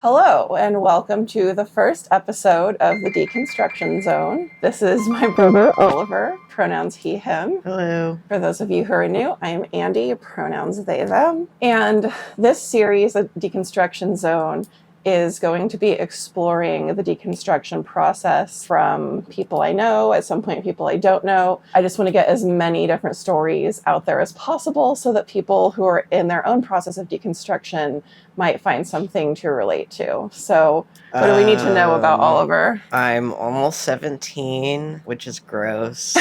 Hello, and welcome to the first episode of the Deconstruction Zone. This is my brother, Oliver, pronouns he, him. Hello. For those of you who are new, I am Andy, pronouns they, them. And this series, the Deconstruction Zone, is going to be exploring the deconstruction process from people I know, at some point people I don't know. I just want to get as many different stories out there as possible so that people who are in their own process of deconstruction might find something to relate to. So what do we need to know about Oliver? I'm almost 17, which is gross.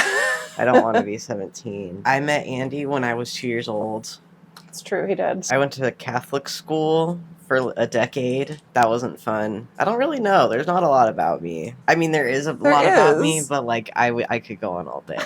I don't want to be 17. I met Andy when I was 2 years old. It's true, he did. I went to Catholic school for a decade. That wasn't fun. I don't really know. There's not a lot about me. I mean, there is a lot about me, but like I could go on all day.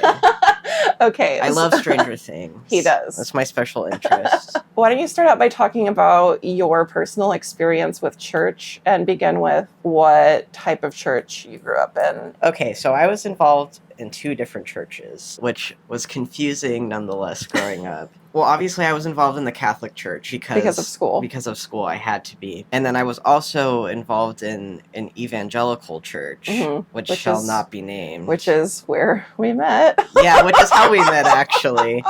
Okay. I love Stranger Things. He does. That's my special interest. Why don't you start out by talking about your personal experience with church and begin with what type of church you grew up in? Okay, so I was involved in 2 different churches, which was confusing nonetheless growing up. Well, obviously I was involved in the Catholic Church because of school. Because of school, I had to be. And then I was also involved in an Evangelical church, which shall not be named. Which is where we met. Yeah, which is how we met, actually.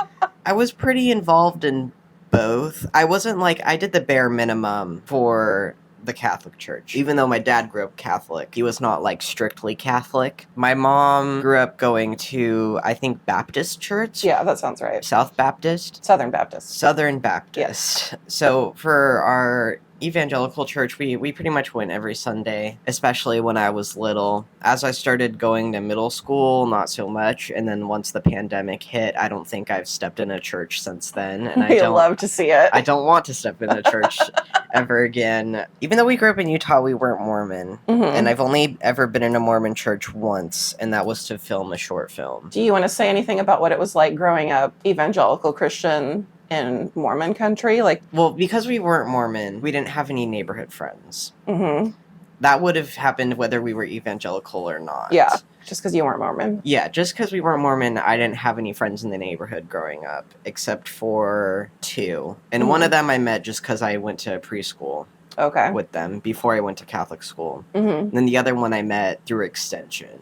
I was pretty involved in both. I wasn't like, I did the bare minimum for the Catholic Church. Even though my dad grew up Catholic, he was not like strictly Catholic. My mom grew up going to, I think, Baptist church. Yeah, that sounds right. South Baptist? Southern Baptist. Southern Baptist. Yes. So for our Evangelical church, we pretty much went every Sunday, especially when I was little. As I started going to middle school, not so much, and then once the pandemic hit, I don't think I've stepped in a church since then. And I love to see it. I don't want to step in a church ever again. Even though we grew up in Utah, we weren't Mormon, and I've only ever been in a Mormon church once, and that was to film a short film. Do you want to say anything about what it was like growing up evangelical Christian in Mormon Country? Well, because we weren't Mormon, we didn't have any neighborhood friends. That would have happened whether we were evangelical or not. Yeah, just because you weren't Mormon. Yeah, just because we weren't Mormon, I didn't have any friends in the neighborhood growing up, except for 2. And one of them I met just because I went to preschool with them before I went to Catholic school. And then the other one I met through extension,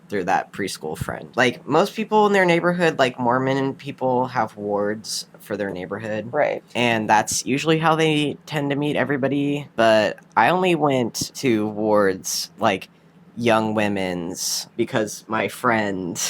through that preschool friend. Like, most people in their neighborhood, like Mormon people, have wards for their neighborhood. Right. And that's usually how they tend to meet everybody. But I only went to wards, like, young women's, because my friend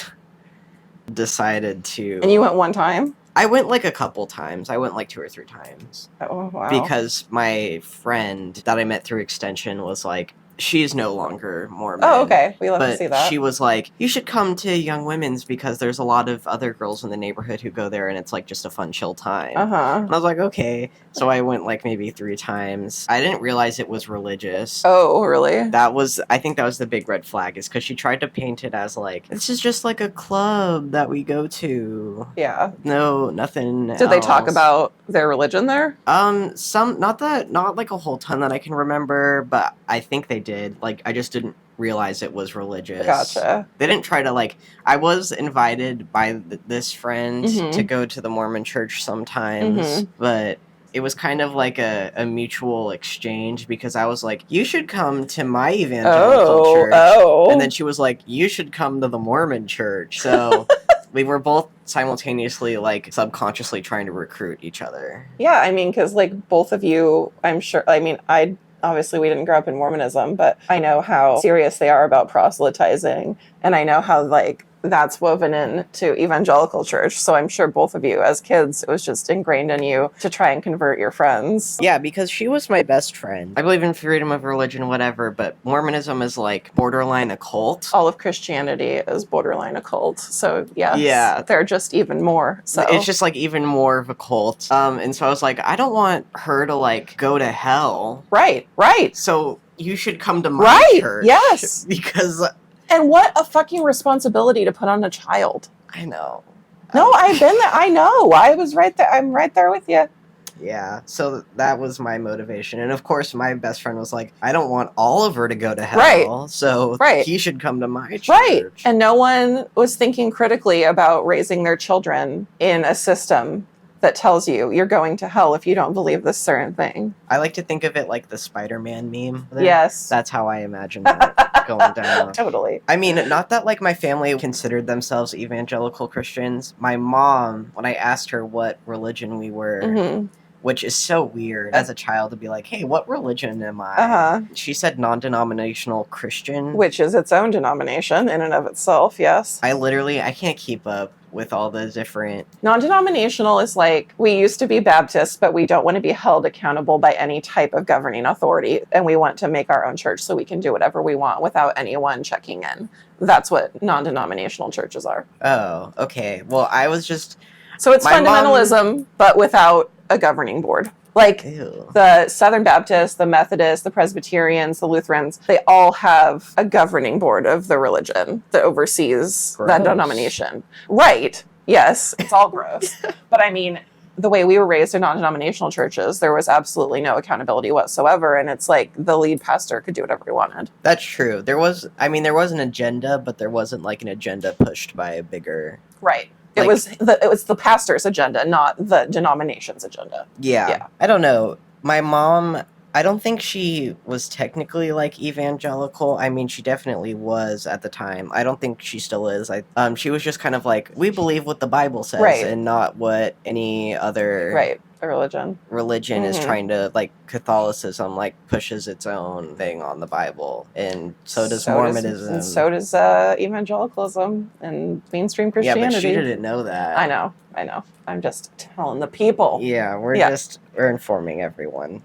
decided to... And you went one time? I went, like, a couple times. I went, like, 2 or 3 times. Oh, wow. Because my friend that I met through extension was like, she's no longer Mormon. Oh, okay. We love to see that. But she was like, you should come to Young Women's because there's a lot of other girls in the neighborhood who go there and it's like just a fun, chill time. And I was like, okay. So I went like maybe 3 times. I didn't realize it was religious. Oh, really? I think that was the big red flag, is because she tried to paint it as like, this is just like a club that we go to. Yeah. No, nothing Did they talk about their religion there? Not like a whole ton that I can remember, but I think they did. Like, I just didn't realize it was religious. Gotcha. They didn't try to, like, I was invited by this friend to go to the Mormon church sometimes, but it was kind of like a mutual exchange, because I was like, you should come to my evangelical church. And then she was like, you should come to the Mormon church. So we were both simultaneously, like, subconsciously trying to recruit each other. Yeah, I mean, because, like, both of you, I'm sure, I mean, obviously we didn't grow up in Mormonism, but I know how serious they are about proselytizing, and I know how, like, that's woven into evangelical church. So I'm sure both of you as kids, it was just ingrained in you to try and convert your friends. Yeah, because she was my best friend. I believe in freedom of religion, whatever, but Mormonism is like borderline occult. All of Christianity is borderline occult. So yes, yeah, they're just even more. So it's just like even more of a cult. And so I was like, I don't want her to like go to hell. Right. So you should come to my church. Yes. Because... And what a fucking responsibility to put on a child. I know. No, I've been there. I know. I was right there. I'm right there with you. Yeah, so that was my motivation. And of course, my best friend was like, I don't want Oliver to go to hell. So he should come to my church. Right. And no one was thinking critically about raising their children in a system that tells you you're going to hell if you don't believe this certain thing. I like to think of it like the Spider-Man meme. Yes. That's how I imagine that going down. Totally. I mean, not that like my family considered themselves evangelical Christians. My mom, when I asked her what religion we were, which is so weird as a child to be like, hey, what religion am I? She said non-denominational Christian. Which is its own denomination in and of itself, yes. I can't keep up with all the different... Non-denominational is like, we used to be Baptists, but we don't want to be held accountable by any type of governing authority, and we want to make our own church so we can do whatever we want without anyone checking in. That's what non-denominational churches are. Oh, okay. Well, I was just... So it's fundamentalism, but without a governing board. Like the Southern Baptists, the Methodists, the Presbyterians, the Lutherans, they all have a governing board of the religion that oversees that denomination. Right. Yes, it's all gross. But I mean, the way we were raised in non-denominational churches, there was absolutely no accountability whatsoever. And it's like the lead pastor could do whatever he wanted. That's true. There was an agenda, but there wasn't like an agenda pushed by a bigger... Right. It was the pastor's agenda, not the denomination's agenda. Yeah. I don't know. My mom, I don't think she was technically like evangelical. I mean, she definitely was at the time. I don't think she still is. She was just kind of like, we believe what the Bible says and not what any other religion is trying to, like Catholicism like pushes its own thing on the Bible, and so does Mormonism. And so does evangelicalism and mainstream Christianity. Yeah, but she didn't know that. I know. I'm just telling the people. Yeah, we're informing everyone.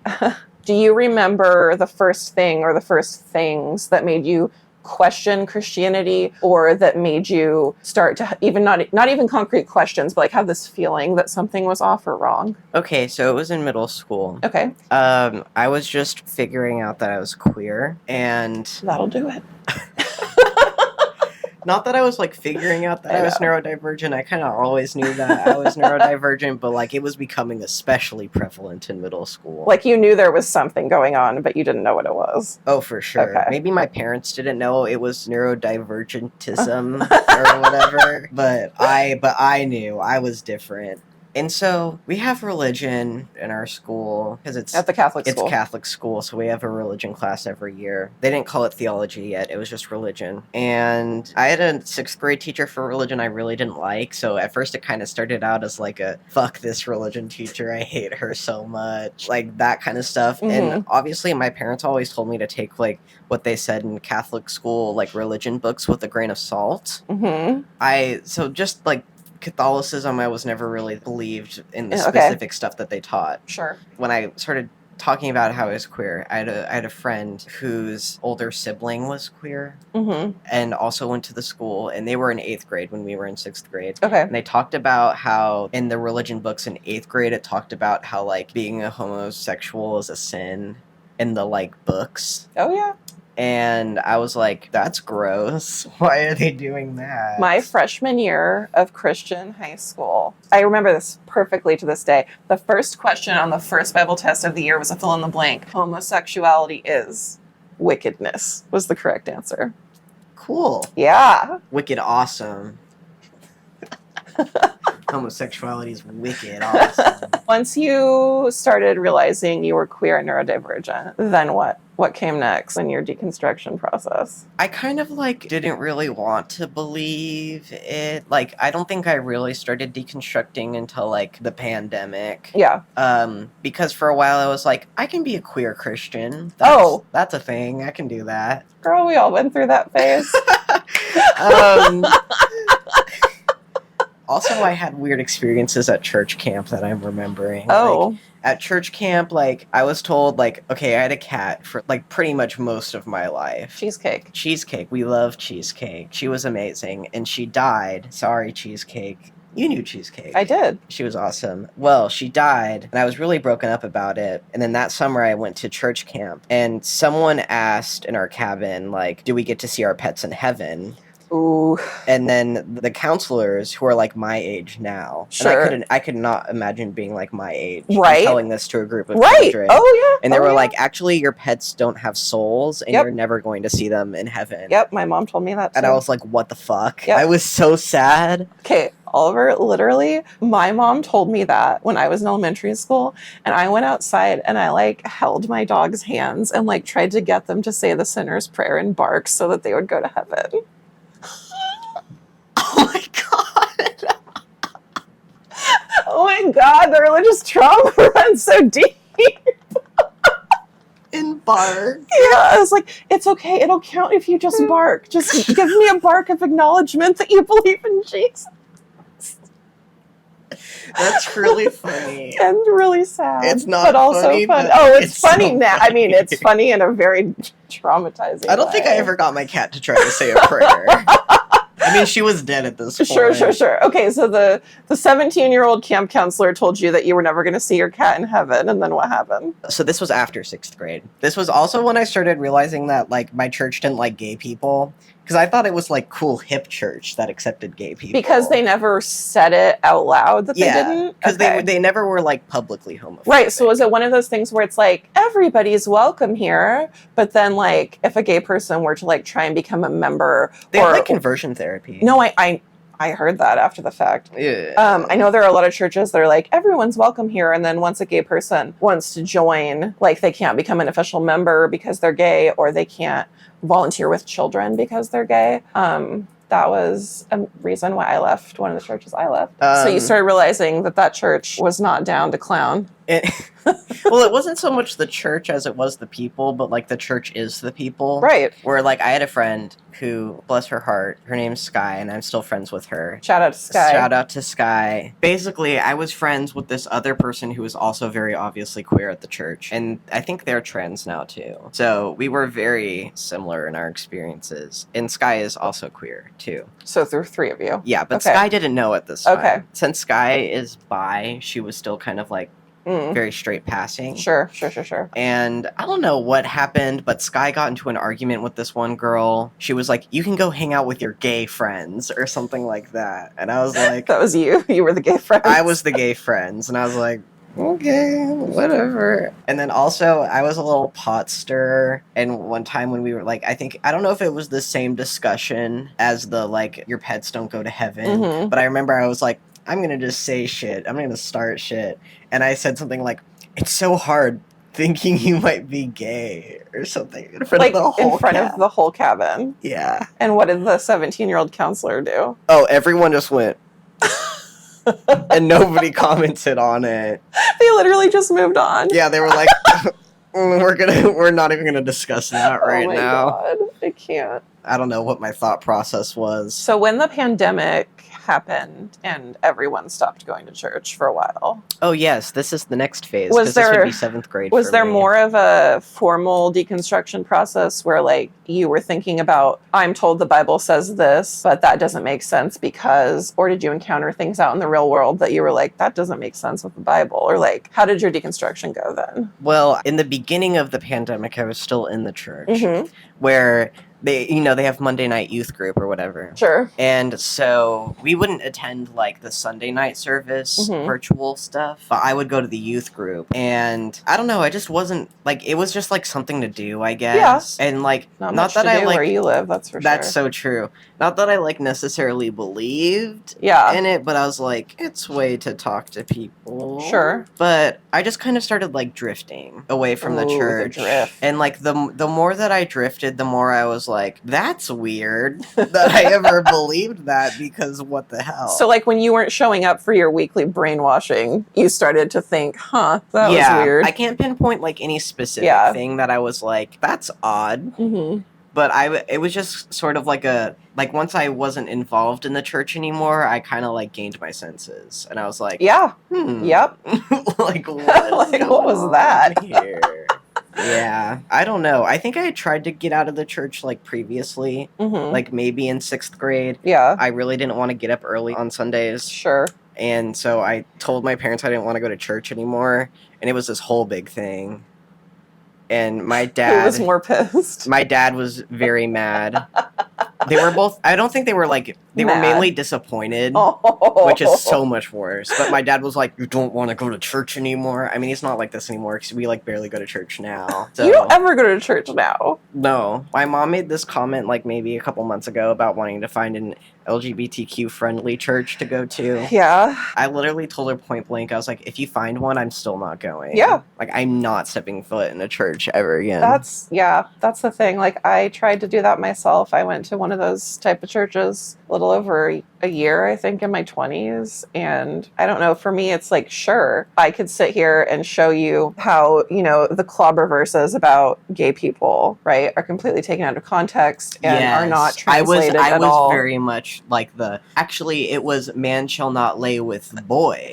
Do you remember the first thing or the first things that made you question Christianity, or that made you start to even not even concrete questions, but like have this feeling that something was off or wrong? Okay, so it was in middle school. Okay. I was just figuring out that I was queer, and that'll do it. Not that I was like figuring out that I was neurodivergent. I kind of always knew that I was neurodivergent, but like it was becoming especially prevalent in middle school. Like you knew there was something going on, but you didn't know what it was. Oh, for sure. Okay. Maybe my parents didn't know it was neurodivergentism or whatever, but I knew I was different. And so we have religion in our school because it's at the Catholic school. It's Catholic school, so we have a religion class every year. They didn't call it theology yet; it was just religion. And I had a 6th grade teacher for religion I really didn't like. So at first, it kind of started out as like a "fuck this religion teacher, I hate her so much," like that kind of stuff. And obviously, my parents always told me to take like what they said in Catholic school, like religion books, with a grain of salt. So just like Catholicism, I was never really believed in the specific stuff that they taught. Sure. When I started talking about how I was queer, I had a friend whose older sibling was queer and also went to the school, and they were in 8th grade when we were in 6th grade. Okay. And they talked about how in the religion books in 8th grade, it talked about how like being a homosexual is a sin in the like books. Oh, yeah. And I was like, that's gross. Why are they doing that? My freshman year of Christian high school, I remember this perfectly to this day. The first question on the first Bible test of the year was a fill in the blank. Homosexuality is wickedness was the correct answer. Cool. Yeah. Wicked awesome. Homosexuality is wicked awesome. Once you started realizing you were queer and neurodivergent, then what? What came next in your deconstruction process? I kind of like didn't really want to believe it. Like, I don't think I really started deconstructing until like the pandemic. Yeah. Because for a while I was like, I can be a queer Christian. That's a thing. I can do that. Girl, we all went through that phase. Also, I had weird experiences at church camp that I'm remembering. Oh. Like, at church camp, like, I was told, like, okay, I had a cat for, like, pretty much most of my life. Cheesecake. Cheesecake. We love Cheesecake. She was amazing. And she died. Sorry, Cheesecake. You knew Cheesecake. I did. She was awesome. Well, she died, and I was really broken up about it. And then that summer, I went to church camp, and someone asked in our cabin, like, do we get to see our pets in heaven? Ooh. And then the counselors who are like my age now. Sure. And I could not imagine being like my age. Right. And telling this to a group of right. children. Oh, yeah. And they were like, actually, your pets don't have souls, and Yep. you're never going to see them in heaven. Yep, my mom told me that too. And I was like, what the fuck? Yep. I was so sad. Okay, Oliver, literally, my mom told me that when I was in elementary school, and I went outside and I like held my dog's hands and like tried to get them to say the sinner's prayer and bark so that they would go to heaven. Oh my god. Oh my god, the religious trauma runs so deep. In bark. Yeah, I was like, it's okay, it'll count if you just bark. Just give me a bark of acknowledgement that you believe in Jesus. That's really funny. And really sad. It's not but also funny, fun. but Oh, it's it's funny so now. funny. I mean, it's funny in a very traumatizing I don't think I way. ever got my cat to try to say a prayer. I mean, she was dead at this point. Sure. Okay, so the 17-year-old camp counselor told you that you were never going to see your cat in heaven, and then what happened? So this was after 6th grade. This was also when I started realizing that, like, my church didn't like gay people. Because I thought it was, like, cool, hip church that accepted gay people. Because they never said it out loud that they didn't? Because Okay. they never were, like, publicly homophobic. Right, so was it one of those things where it's like, everybody's welcome here, but then, like, if a gay person were to, like, try and become a member... They had, like, conversion therapy. No, I heard that after the fact. Yeah. I know there are a lot of churches that are like, everyone's welcome here, and then once a gay person wants to join, like, they can't become an official member because they're gay, or they can't volunteer with children because they're gay. That was a reason why I left one of the churches I left. So you started realizing that church was not down to clown. Well, it wasn't so much the church as it was the people, but, like, the church is the people. Right. Where, like, I had a friend who, bless her heart, her name's Sky, and I'm still friends with her. Shout out to Sky. Shout out to Sky. Basically, I was friends with this other person who was also very obviously queer at the church, and I think they're trans now, too. So we were very similar in our experiences, and Sky is also queer, too. So there were 3 of you. Yeah, but Okay. Sky didn't know at this time. Okay. Since Sky is bi, she was still kind of, like, very straight passing. Sure. And I don't know what happened, but Sky got into an argument with this one girl. She was like, you can go hang out with your gay friends or something like that. And I was like... That was you. You were the gay friend. I was the gay friends. And I was like, okay, whatever. And then also, I was a little pot stirrer. And one time when we were like, I don't know if it was the same discussion as the, like, your pets don't go to heaven. But I remember I was like, I'm going to just say shit. I'm going to start shit. And I said something like, it's so hard thinking you might be gay or something in front of the whole of the whole cabin. Yeah. And what did the 17-year-old counselor do? Oh, everyone just went. And nobody commented on it. They literally just moved on. Yeah, they were like, we're not even gonna discuss that right now. God, I can't. I don't know what my thought process was. So when the pandemic happened and everyone stopped going to church for a while. Oh yes, this is the next phase. Was this there- would be 7th grade. Was for there me. more of a formal deconstruction process where, like, you were thinking about, I'm told the Bible says this, but that doesn't make sense because, or did you encounter things out in the real world that you were like, that doesn't make sense with the Bible? Or, like, how did your deconstruction go then? Well, in the beginning of the pandemic, I was still in the church, Mm-hmm. where they have Monday night youth group or whatever. Sure. And so we wouldn't attend, like, the Sunday night service, Mhm. virtual stuff, but I would go to the youth group. And I don't know, I just wasn't, like, it was just, like, something to do, I guess. Yeah. And, like, Not not much that to I, do like, where you live, that's for that's sure. so true. Not that I, like, necessarily believed Yeah. in it, but I was like, it's a way to talk to people. Sure. But I just kind of started, like, drifting away from the Ooh, the church. drift. And, like, the more that I drifted, the more I was like, that's weird that I ever believed that, because what the hell? So, like, when you weren't showing up for your weekly brainwashing, you started to think, that was weird. I can't pinpoint, like, any specific Yeah. thing that I was like, that's odd. Mm-hmm. But it was just sort of like once I wasn't involved in the church anymore, I kind of, like, gained my senses. And I was like, Yeah. Yep. Like, What was that? Here? Yeah. I don't know. I think I had tried to get out of the church, like, previously, Mm-hmm. like, maybe in 6th grade. Yeah. I really didn't want to get up early on Sundays. Sure. And so I told my parents I didn't want to go to church anymore. And it was this whole big thing. And my dad... Who was more pissed? My dad was very mad. They were both... I don't think they were, like... They were Mad. mainly disappointed. Oh. Which is so much worse. But my dad was like, you don't want to go to church anymore? I mean, he's not like this anymore because we, like, barely go to church now. So, You don't ever go to church now. no. My mom made this comment, like, maybe a couple months ago about wanting to find LGBTQ friendly church to go to. Yeah. I literally told her point blank, I was like, if you find one, I'm still not going. Yeah. Like, I'm not stepping foot in a church ever again. That's the thing. Like, I tried to do that myself. I went to one of those type of churches a little over a year, I think, in my 20s. And I don't know, for me, it's like, sure, I could sit here and show you how, the clobber verses about gay people, right, are completely taken out of context and are not translated at all. I was very much like actually, it was man shall not lay with boy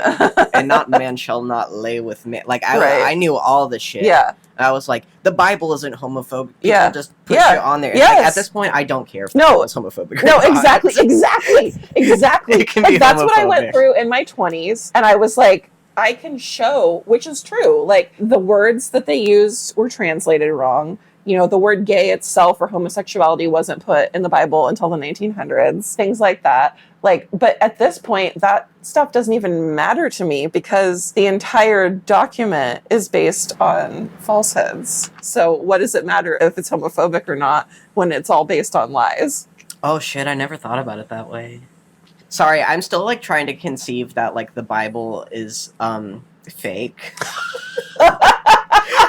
and not man shall not lay with man. Like, I knew all the shit. Yeah. I was like, the Bible isn't homophobic. People just put shit on there. Yes. Like, at this point, I don't care if it's homophobic or not. Exactly. It can be that's what I went through in my 20s. And I was like, I can show, which is true. Like, the words that they used were translated wrong. The word gay itself or homosexuality wasn't put in the Bible until the 1900s. Things like that. Like, but at this point, that stuff doesn't even matter to me because the entire document is based on falsehoods. So what does it matter if it's homophobic or not when it's all based on lies? Oh shit, I never thought about it that way. Sorry, I'm still like trying to conceive that like the Bible is fake.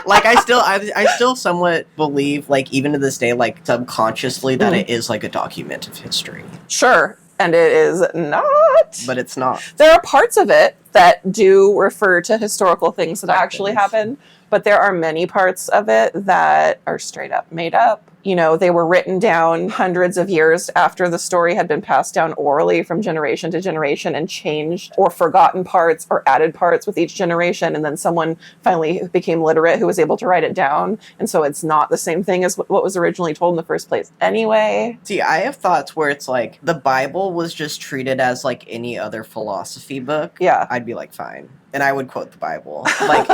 Like, I still somewhat believe, like, even to this day, like, subconsciously that it is like a document of history. Sure. And it is not. But it's not. There are parts of it that do refer to historical things that actually happened, but there are many parts of it that are straight up made up. They were written down hundreds of years after the story had been passed down orally from generation to generation and changed or forgotten parts or added parts with each generation. And then someone finally became literate who was able to write it down. And so it's not the same thing as what was originally told in the first place anyway. See, I have thoughts where it's like the Bible was just treated as like any other philosophy book. Yeah. I'd be like, fine. And I would quote the Bible. Like,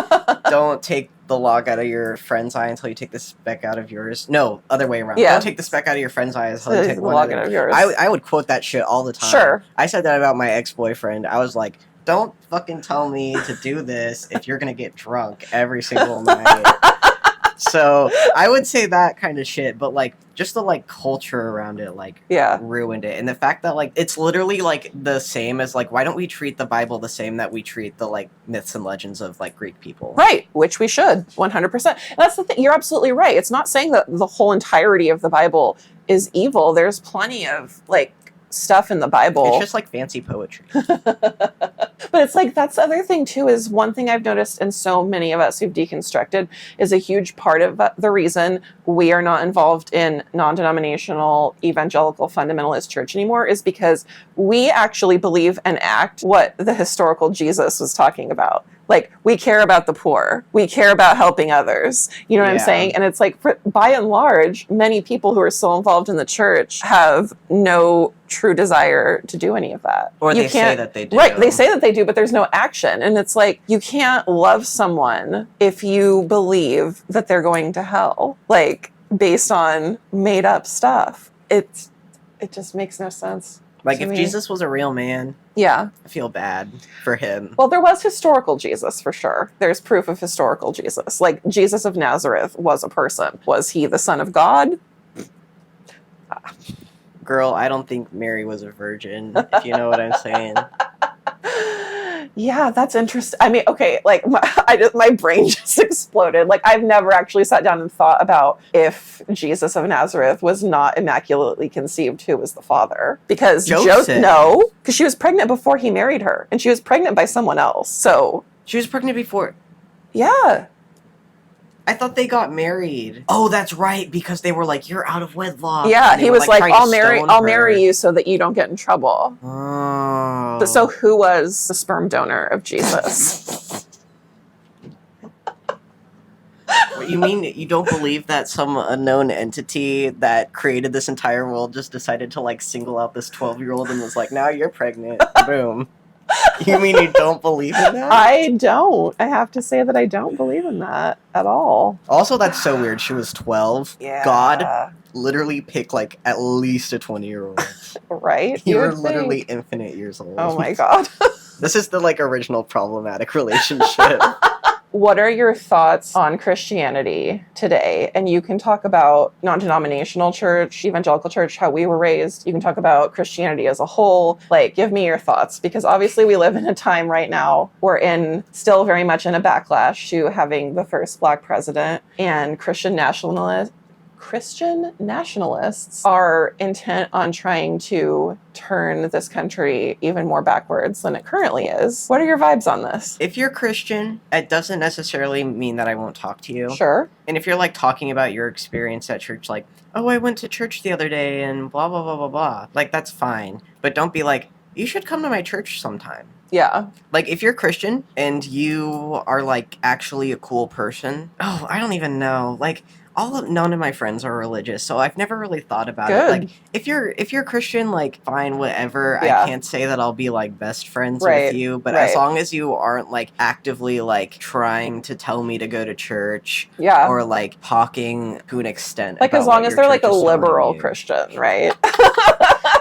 don't take the log out of your friend's eye until you take the speck out of yours. No, other way around. Yeah. Don't take the speck out of your friend's eye until you take the log out of yours. I would quote that shit all the time. Sure. I said that about my ex-boyfriend. I was like, don't fucking tell me to do this if you're going to get drunk every single night. So I would say that kind of shit, but like just the like culture around it like ruined it. And the fact that like it's literally like the same as like, why don't we treat the Bible the same that we treat the like myths and legends of like Greek people? Right, which we should 100%. And that's the thing. You're absolutely right. It's not saying that the whole entirety of the Bible is evil. There's plenty of like stuff in the Bible. It's just like fancy poetry. But it's like, that's the other thing too, is one thing I've noticed in so many of us who've deconstructed is a huge part of the reason we are not involved in non-denominational evangelical fundamentalist church anymore is because we actually believe and act what the historical Jesus was talking about. Like, we care about the poor. We care about helping others. You know what I'm saying? And it's like, by and large, many people who are still involved in the church have no true desire to do any of that. Or they say that they do. Right, they say that they do, but there's no action. And it's like, you can't love someone if you believe that they're going to hell, like, based on made up stuff. It just makes no sense. Like, if Jesus was a real man, I feel bad for him. Well, there was historical Jesus, for sure. There's proof of historical Jesus. Like, Jesus of Nazareth was a person. Was he the Son of God? Girl, I don't think Mary was a virgin, if you know what I'm saying. Yeah, that's interesting. I mean, okay, like, my brain just exploded. Like, I've never actually sat down and thought about if Jesus of Nazareth was not immaculately conceived, who was the father. Because Joseph. No, because she was pregnant before he married her, and she was pregnant by someone else, so... She was pregnant before... Yeah. I thought they got married. Oh, that's right, because they were like, you're out of wedlock. Yeah, he was like, I'll marry you so that you don't get in trouble. Oh. So who was the sperm donor of Jesus? You mean you don't believe that some unknown entity that created this entire world just decided to like single out this 12-year-old and was like, now you're pregnant. Boom. You mean you don't believe in that? I don't. I have to say that I don't believe in that at all. Also, that's so weird. She was 12. Yeah. God literally picked like at least a 20-year-old. Right? You were literally infinite years old. Oh my God. This is the like original problematic relationship. what are your thoughts on Christianity today? And you can talk about non-denominational church, evangelical church, how we were raised. You can talk about Christianity as a whole. Like, give me your thoughts, because obviously we live in a time right now, we're still very much in a backlash to having the first Black president, and Christian nationalists are intent on trying to turn this country even more backwards than it currently is. What are your vibes on this? If you're Christian, it doesn't necessarily mean that I won't talk to you. Sure. And if you're like talking about your experience at church, like, oh, I went to church the other day and blah, blah, blah, blah, blah. Like, that's fine. But don't be like, you should come to my church sometime. Yeah. Like, if you're Christian and you are like actually a cool person, oh, I don't even know. Like, none of my friends are religious, so I've never really thought about it. Like, if you're Christian, like, fine, whatever. Yeah. I can't say that I'll be like best friends Right. with you, but as long as you aren't like actively like trying to tell me to go to church, Yeah. or like talking to an extent, like, about as long what as your they're like church a is telling liberal you. Christian, right?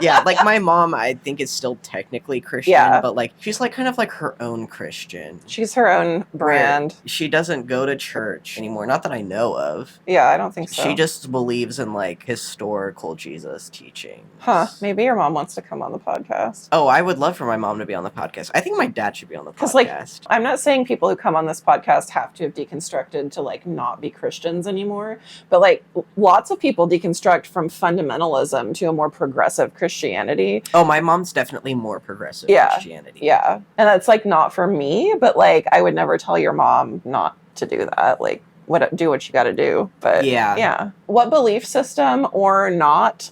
Yeah, like my mom, I think is still technically Christian, Yeah. but like she's like kind of like her own Christian. She's her own brand. She doesn't go to church anymore, not that I know of. Yeah, I don't think so. She just believes in like historical Jesus teachings. Huh, maybe your mom wants to come on the podcast. Oh, I would love for my mom to be on the podcast. I think my dad should be on the podcast. Because, like, I'm not saying people who come on this podcast have to have deconstructed to, like, not be Christians anymore. But, like, lots of people deconstruct from fundamentalism to a more progressive Christianity. Oh, my mom's definitely more progressive Christianity. Yeah. And that's, like, not for me. But, like, I would never tell your mom not to do that. Like, do what you got to do. But yeah. What belief system or not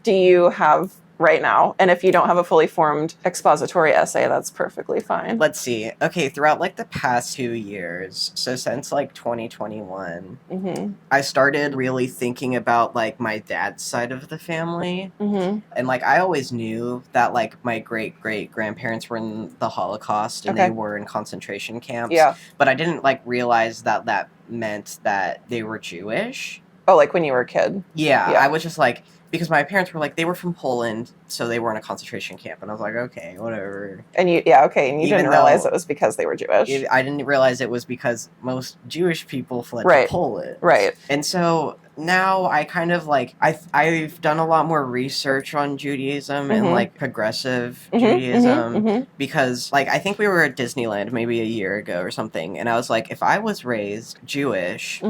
do you have right now? And if you don't have a fully formed expository essay, that's perfectly fine. Let's see. Okay, throughout like the past 2 years, so since like 2021, I started really thinking about like my dad's side of the family. And like I always knew that like my great-great-grandparents were in the Holocaust and they were in concentration camps. Yeah. But I didn't like realize that that meant that they were Jewish. Oh, like when you were a kid? Yeah. I was just like, because my parents were like, they were from Poland, so they were in a concentration camp. And I was like, okay, whatever. And you didn't realize it was because they were Jewish. I didn't realize it was because most Jewish people fled to Poland. Right. And so now I kind of like, I've done a lot more research on Judaism and like progressive Judaism because like, I think we were at Disneyland maybe a year ago or something. And I was like, if I was raised Jewish,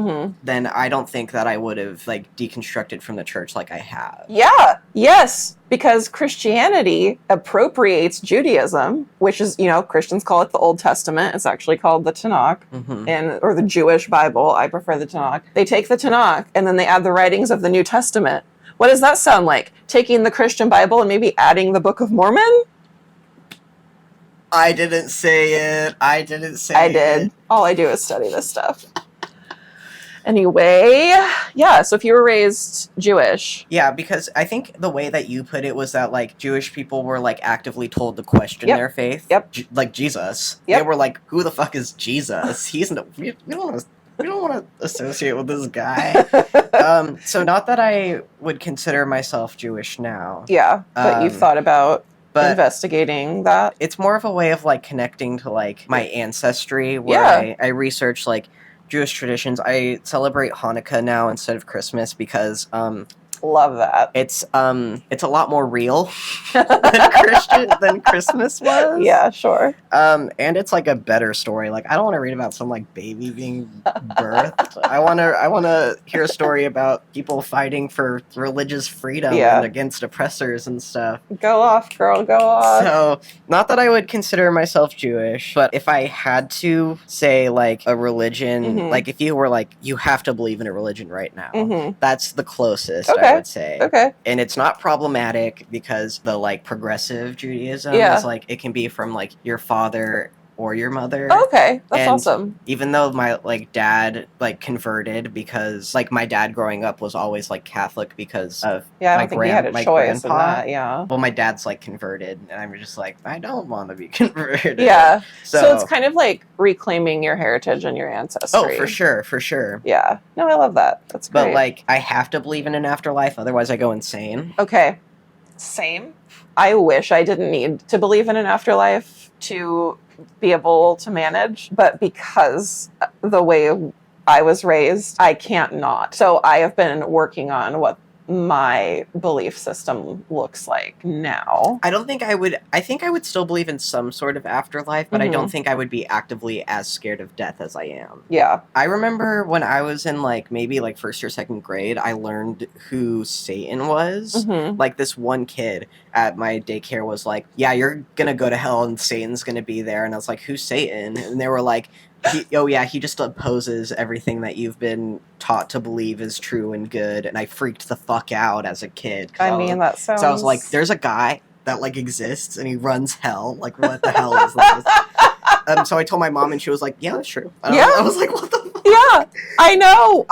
then I don't think that I would have like deconstructed from the church like I have. Yeah. Yes. Because Christianity appropriates Judaism, which is, Christians call it the Old Testament. It's actually called the Tanakh, or the Jewish Bible. I prefer the Tanakh. They take the Tanakh and then they add the writings of the New Testament. What does that sound like? Taking the Christian Bible and maybe adding the Book of Mormon? I didn't say it. I did. All I do is study this stuff. Anyway, yeah, so if you were raised Jewish. Yeah, because I think the way that you put it was that, like, Jewish people were, like, actively told to question their faith. Like Jesus. They were like, who the fuck is Jesus? We don't want to associate with this guy. So not that I would consider myself Jewish now. Yeah, but you've thought about investigating that. It's more of a way of, like, connecting to, like, my ancestry, where I research, like, Jewish traditions. I celebrate Hanukkah now instead of Christmas because love that. It's a lot more real than Christmas was. Yeah, sure. And it's like a better story. Like I don't want to read about some like baby being birthed. I wanna hear a story about people fighting for religious freedom and against oppressors and stuff. Go off, girl, go off. So not that I would consider myself Jewish, but if I had to say like a religion, like if you were like you have to believe in a religion right now, that's the closest I would say. Okay. And it's not problematic because the like progressive Judaism is like it can be from like your father or your mother. Okay, that's awesome. Even though my like dad like converted because like my dad growing up was always like Catholic because of I don't think he had a choice in that. Yeah. Well, my dad's like converted, and I'm just like I don't want to be converted. Yeah. So it's kind of like reclaiming your heritage and your ancestry. Oh, for sure. Yeah. No, I love that. That's great. But like I have to believe in an afterlife, otherwise I go insane. Okay. Same. I wish I didn't need to believe in an afterlife to be able to manage, but because the way I was raised, I can't not. So I have been working on what my belief system looks like now. I think I would still believe in some sort of afterlife, but I don't think I would be actively as scared of death as I am. Yeah. I remember when I was in maybe first or second grade, I learned who Satan was. Like this one kid at my daycare was like, yeah, you're gonna go to hell and Satan's gonna be there. And I was like, who's Satan? And they were like, he just opposes everything that you've been taught to believe is true and good. And I freaked the fuck out as a kid. That sounds... So I was like, there's a guy that exists and he runs hell. Like, what the hell is this? So I told my mom and she was like, yeah, that's true. I was like, what the fuck? Yeah, I know.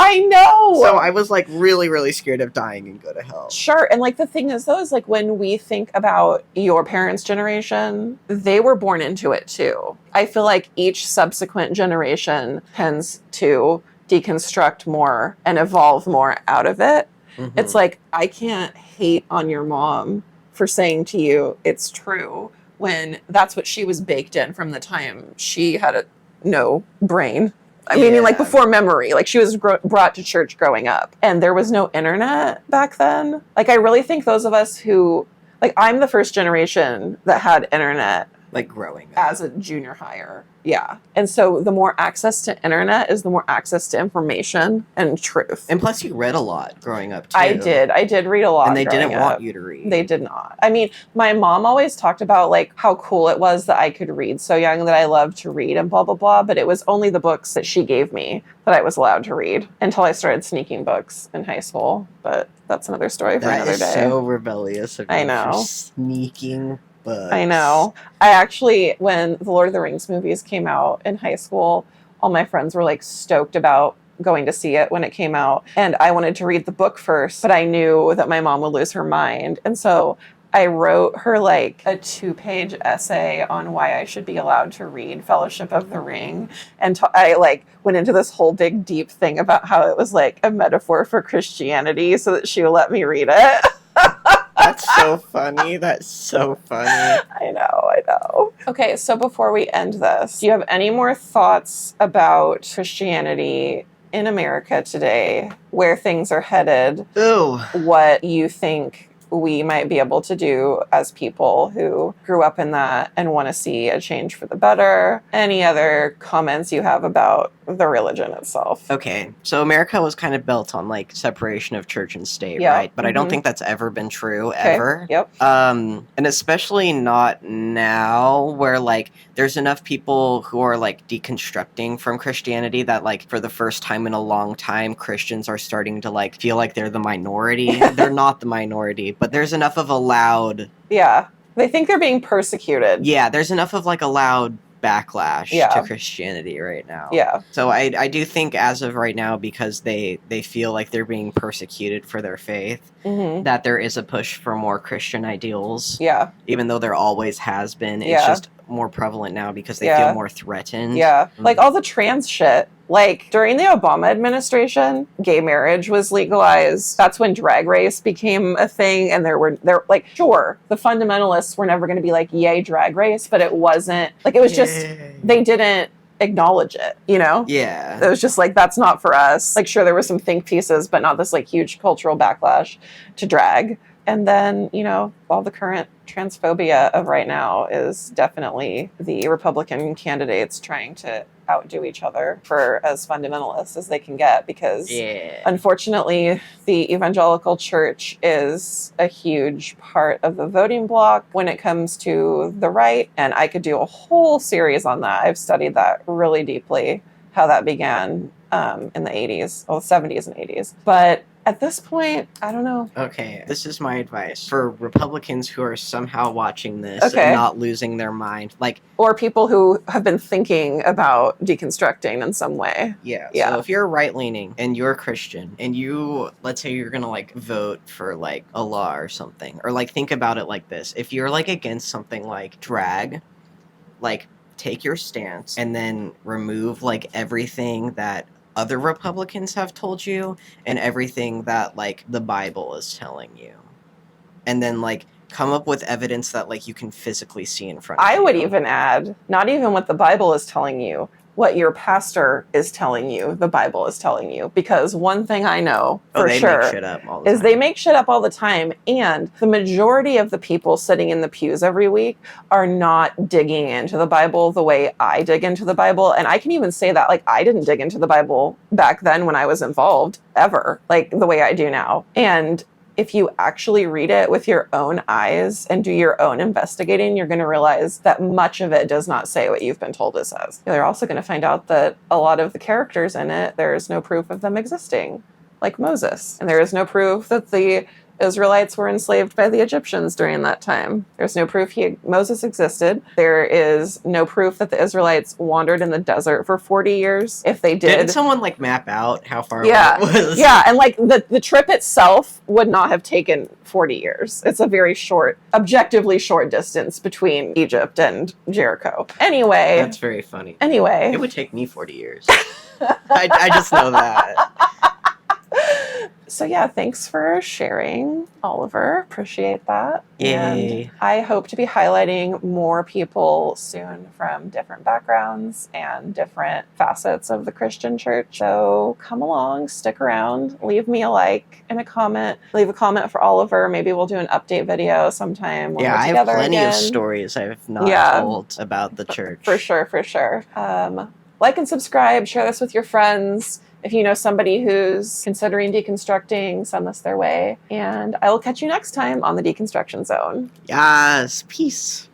So I was really, really scared of dying and go to hell. Sure. And the thing is though, is when we think about your parents' generation, they were born into it too. I feel like each subsequent generation tends to deconstruct more and evolve more out of it. It's like, I can't hate on your mom for saying to you it's true when that's what she was baked in from the time she had no brain. I mean, before memory, she was brought to church growing up, and there was no internet back then. I really think those of us who, I'm the first generation that had internet, growing up as a junior higher. Yeah. And so the more access to internet is the more access to information and truth. And plus you read a lot growing up too. I did read a lot. And they didn't want you to read. They did not. I mean, my mom always talked about how cool it was that I could read so young, that I loved to read and blah, blah, blah. But it was only the books that she gave me that I was allowed to read until I started sneaking books in high school. But that's another story for another day. That is so rebellious of you. I know. For sneaking books. I know. I actually, when the Lord of the Rings movies came out in high school, all my friends were stoked about going to see it when it came out. And I wanted to read the book first, but I knew that my mom would lose her mind. And so I wrote her a 2-page essay on why I should be allowed to read Fellowship of the Ring. And I went into this whole big deep thing about how it was a metaphor for Christianity so that she would let me read it. That's so funny. That's so funny. I know. Okay, so before we end this, do you have any more thoughts about Christianity in America today, where things are headed? Ooh. What you think we might be able to do as people who grew up in that and want to see a change for the better? Any other comments you have about the religion itself? Okay, so America was kind of built on separation of church and state, Yeah. right? But I don't think that's ever been true, Okay. ever. Yep. And especially not now, where there's enough people who are deconstructing from Christianity that for the first time in a long time, Christians are starting to feel like they're the minority. They're not the minority, but there's enough of a loud... Yeah. They think they're being persecuted. Yeah, there's enough of a loud backlash to Christianity right now. Yeah. So I do think as of right now, because they feel like they're being persecuted for their faith, that there is a push for more Christian ideals. Yeah. Even though there always has been. It's Yeah. just more prevalent now because they feel more threatened. Yeah. All the trans shit. During the Obama administration, gay marriage was legalized. That's when Drag Race became a thing. And sure, the fundamentalists were never going to be yay, Drag Race, but it wasn't, it was just, they didn't acknowledge it, Yeah. It was just that's not for us. Sure, there were some think pieces, but not this huge cultural backlash to drag. And then, all the current transphobia of right now is definitely the Republican candidates trying to outdo each other for as fundamentalist as they can get, because unfortunately the evangelical church is a huge part of the voting bloc when it comes to the right. And I could do a whole series on that. I've studied that really deeply, how that began in the 80s, well, the 70s and 80s. But at this point, I don't know. Okay, this is my advice for Republicans who are somehow watching this and not losing their mind. Or people who have been thinking about deconstructing in some way. Yeah. So if you're right-leaning and you're Christian and let's say you're going to vote for a law or something, or think about it like this. If you're against something like drag, take your stance and then remove everything that other Republicans have told you and everything that the Bible is telling you, and then come up with evidence that like you can physically see in front of I you. would even add, not even what the Bible is telling you, what your pastor is telling you, the Bible is telling you. Because one thing I know for they sure make shit up all the is time. they make shit up all the time. And the majority of the people sitting in the pews every week are not digging into the Bible the way I dig into the Bible. And I can even say that, like, I didn't dig into the Bible back then when I was involved, ever, like the way I do now. And if you actually read it with your own eyes and do your own investigating, you're going to realize that much of it does not say what you've been told it says. You're also going to find out that a lot of the characters in it, there's no proof of them existing, like Moses. And there is no proof that the Israelites were enslaved by the Egyptians during that time. There's no proof Moses existed. There is no proof that the Israelites wandered in the desert for 40 years. If they did... Didn't someone like map out how far away it was? Yeah, and like the trip itself would not have taken 40 years. It's a very short, objectively short distance between Egypt and Jericho. Anyway. That's very funny. Anyway. It would take me 40 years. I just know that. So yeah, thanks for sharing, Oliver. Appreciate that. Yay. And I hope to be highlighting more people soon from different backgrounds and different facets of the Christian church. So come along, stick around, leave me a like and a comment. Leave a comment for Oliver. Maybe we'll do an update video sometime when we're I together have plenty again. of stories I've not told about the church. For sure. Like and subscribe, share this with your friends. If you know somebody who's considering deconstructing, send this their way. And I will catch you next time on the Deconstruction Zone. Yes, peace.